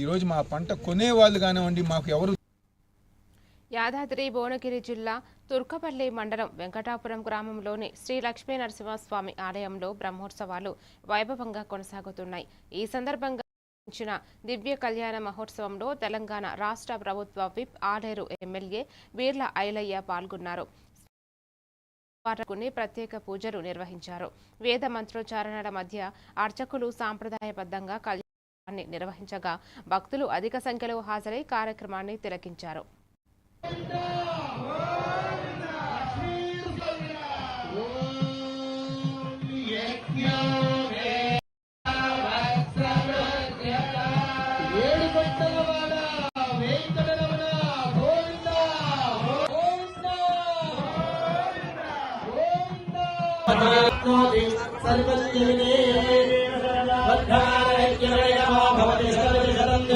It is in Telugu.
ఈరోజు మా పంట కొనేవాళ్ళు కానివ్వండి మాకు ఎవరు. యాదాద్రి భువనగిరి జిల్లా తుర్కపల్లి మండలం వెంకటాపురం గ్రామంలోని శ్రీ లక్ష్మీ నరసింహస్వామి ఆలయంలో బ్రహ్మోత్సవాలు వైభవంగా కొనసాగుతున్నాయి. ఈ సందర్భంగా దివ్య కళ్యాణ మహోత్సవంలో తెలంగాణ రాష్ట్ర ప్రభుత్వ విప్ ఆలేరు ఎమ్మెల్యే వీర్ల ఐలయ్య పాల్గొన్నారు. ప్రత్యేక పూజలు నిర్వహించారు. వేద మంత్రోచ్చారణల మధ్య అర్చకులు సాంప్రదాయబద్ధంగా కళ్యాణాన్ని నిర్వహించగా భక్తులు అధిక సంఖ్యలో హాజరై కార్యక్రమాన్ని తిలకించారు. सर्वस्य